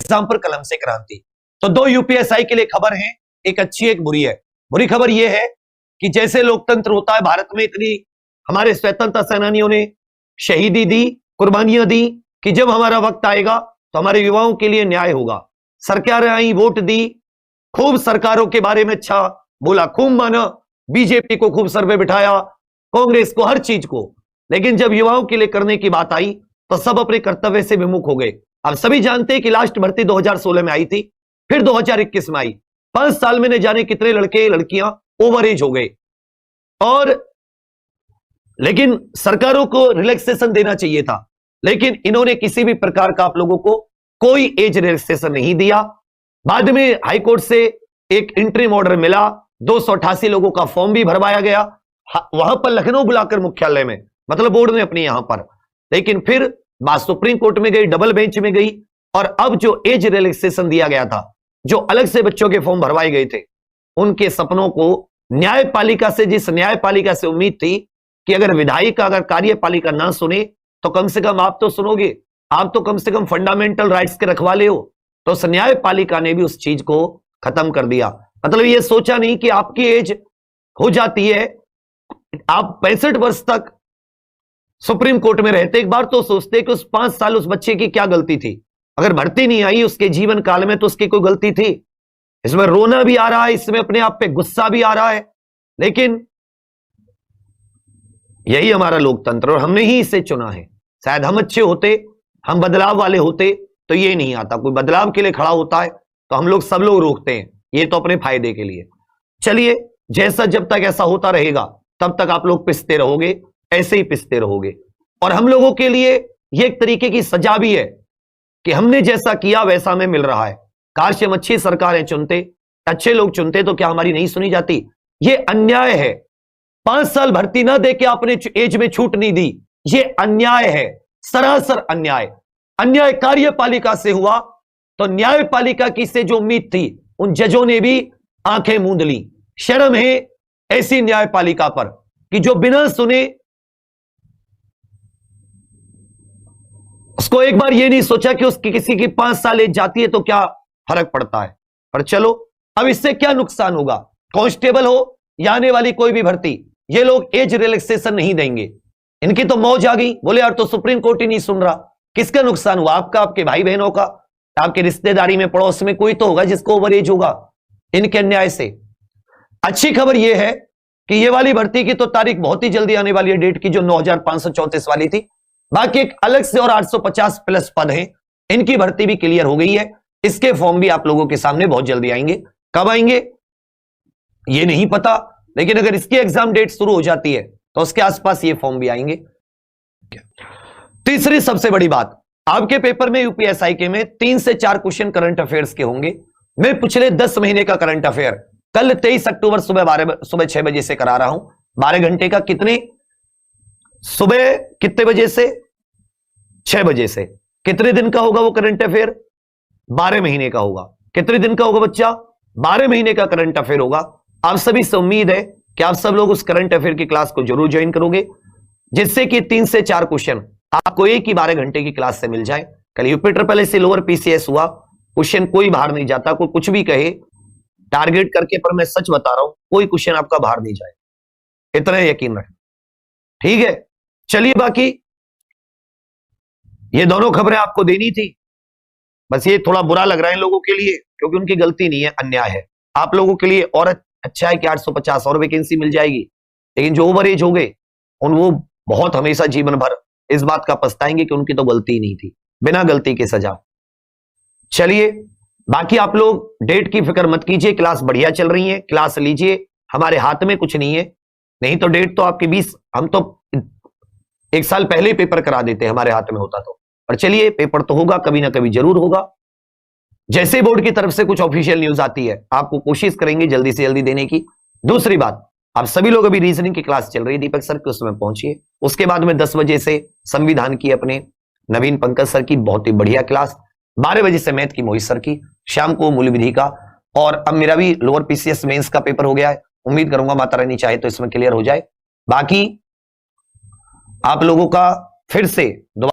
Exam पर कलम से क्रांति। तो दो यूपीएसआई के लिए खबर है, एक अच्छी एक बुरी है। बुरी खबर यह है कि जैसे लोकतंत्र होता है भारत में, इतनी हमारे स्वतंत्रता सेनानियों ने शहीदी दी, कुर्बानियां दी कि जब हमारा वक्त आएगा तो हमारे युवाओं के लिए न्याय होगा। सरकारें आई, वोट दी, खूब सरकारों के बारे में अच्छा बोला, खूब माना, बीजेपी को खूब सर पे बिठाया, कांग्रेस को, हर चीज को, लेकिन जब युवाओं के लिए करने की बात आई तो सब अपने कर्तव्य से विमुख हो गए। अब सभी जानते हैं कि लास्ट भर्ती 2016 में आई थी, फिर 2021 में आई। 5 साल में न जाने कितने लड़के लड़कियां ओवर एज हो गए। और लेकिन सरकारों को रिलैक्सेशन देना चाहिए था, लेकिन इन्होंने किसी भी प्रकार का आप लोगों को कोई एज रिलैक्सेशन नहीं दिया। बाद में हाईकोर्ट से एक इंटरिम ऑर्डर मिला, 288 लोगों का फॉर्म भी भरवाया गया वहां पर लखनऊ बुलाकर मुख्यालय में, मतलब बोर्ड ने अपने यहां पर। लेकिन फिर बात सुप्रीम कोर्ट में गई, डबल बेंच में गई, और अब जो एज रिलैक्सेशन दिया गया था, जो अलग से बच्चों के फॉर्म भरवाए गए थे, उनके सपनों को न्यायपालिका से, जिस न्यायपालिका से उम्मीद थी कि अगर विधायिका, अगर कार्यपालिका ना सुने तो कम से कम आप तो सुनोगे, आप तो कम से कम फंडामेंटल राइट्स के रखवाले हो, तो उस न्यायपालिका ने भी उस चीज को खत्म कर दिया। मतलब ये सोचा नहीं कि आपकी एज हो जाती है, आप 65 वर्ष तक सुप्रीम कोर्ट में रहते, एक बार तो सोचते कि उस 5 साल उस बच्चे की क्या गलती थी। अगर भर्ती नहीं आई उसके जीवन काल में तो उसकी कोई गलती थी। इसमें रोना भी आ रहा है, इसमें अपने आप पे गुस्सा भी आ रहा है, लेकिन यही हमारा लोकतंत्र और हमने ही इसे चुना है। शायद हम अच्छे होते, हम बदलाव वाले होते तो ये नहीं आता। कोई बदलाव के लिए खड़ा होता है तो हम लोग सब लोग रोकते हैं, ये तो अपने फायदे के लिए। चलिए, जैसा जब तक ऐसा होता रहेगा तब तक आप लोग पिसते रहोगे, ऐसे ही पिसते रहोगे। और हम लोगों के लिए ये एक तरीके की सजा भी है कि हमने जैसा किया वैसा हमें मिल रहा है। काश हम अच्छी सरकारें चुनते, अच्छे लोग चुनते तो क्या हमारी नहीं सुनी जाती? ये अन्याय है। 5 साल भर्ती ना दे के आपने एज में छूट नहीं दी, ये अन्याय है, सरासर अन्याय। अन्याय कार्यपालिका से हुआ तो न्यायपालिका की से जो उम्मीद थी उन जजों ने भी आंखें मूंद ली। शर्म है ऐसी न्यायपालिका पर कि जो बिना सुने, उसको एक बार ये नहीं सोचा कि उसकी किसी की 5 साल एज जाती है तो क्या फर्क पड़ता है। पर चलो, अब इससे क्या नुकसान होगा? कांस्टेबल हो या आने वाली कोई भी भर्ती, ये लोग एज रिलैक्सेशन नहीं देंगे। इनकी तो मौज आ गई, बोले यार तो सुप्रीम कोर्ट ही नहीं सुन रहा। किसका नुकसान हुआ? आपका, आपके भाई बहनों का, आपके रिश्तेदारी में, पड़ोस में कोई तो होगा जिसको ओवर एज होगा इनके अन्याय से। अच्छी खबर यह है कि ये वाली भर्ती की तो तारीख बहुत ही जल्दी आने वाली है, डेट की, जो 9534 वाली थी। बाकी एक अलग से और 850 प्लस पद हैं, इनकी भर्ती भी क्लियर हो गई है। इसके फॉर्म भी आप लोगों के सामने बहुत जल्दी आएंगे। कब आएंगे ये नहीं पता, लेकिन अगर इसकी एग्जाम डेट शुरू हो जाती है तो उसके आसपास ये फॉर्म भी आएंगे। तीसरी सबसे बड़ी बात, आपके पेपर में यूपीएसआई के में 3 से 4 क्वेश्चन करंट अफेयर्स के होंगे। मैं पिछले 10 महीने का करंट अफेयर कल 23 अक्टूबर सुबह 6 बजे से करा रहा हूं। 12 घंटे का, कितने, सुबह कितने बजे से? 6 बजे से। कितने दिन का होगा वो करंट अफेयर? 12 महीने का होगा। कितने दिन का होगा बच्चा? 12 महीने का करंट अफेयर होगा। आप सभी से उम्मीद है कि आप सब लोग उस करंट अफेयर की क्लास को जरूर ज्वाइन करोगे, जिससे कि 3 से 4 क्वेश्चन आपको एक ही 12 घंटे की क्लास से मिल जाए। कल UP triple S lower PCS हुआ, क्वेश्चन कोई बाहर नहीं जाता, कोई कुछ भी कहे टारगेट करके, पर मैं सच बता रहा हूं कोई क्वेश्चन आपका बाहर नहीं जाए, इतना यकीन रखें, ठीक है? चलिए, बाकी ये दोनों खबरें आपको देनी थी। बस ये थोड़ा बुरा लग रहा है इन लोगों के लिए, क्योंकि उनकी गलती नहीं है, अन्याय है। आप लोगों के लिए और अच्छा है कि 850 और वैकेंसी मिल जाएगी, लेकिन जो ओवर एज हो गए वो बहुत हमेशा जीवन भर इस बात का पछताएंगे कि उनकी तो गलती नहीं थी, बिना गलती के सजा। चलिए, बाकी आप लोग डेट की फिक्र मत कीजिए, क्लास बढ़िया चल रही है, क्लास लीजिए, हमारे हाथ में कुछ नहीं है। नहीं तो डेट तो आपकी 20, हम तो 1 साल पहले ही पेपर करा देते, हमारे हाथ में होता तो। पर चलिए, पेपर तो होगा, कभी ना कभी जरूर होगा। जैसे बोर्ड की तरफ से कुछ ऑफिशियल न्यूज आती है आपको कोशिश करेंगे जल्दी से जल्दी देने की। दूसरी बात, आप सभी लोग अभी रीजनिंग की क्लास चल रही है दीपक सर की, उसमें पहुंचिए। उसके बाद में 10 बजे से संविधान की अपने नवीन पंकज सर की बहुत ही बढ़िया क्लास, 12 बजे से मैथ की मोहित सर की, शाम को मूल्य विधि का। और अब मेरा भी लोअर पीसीएस मेंस का पेपर हो गया है, उम्मीद करूंगा माता रानी चाहे तो इसमें क्लियर हो जाए। बाकी आप लोगों का फिर से दोबारा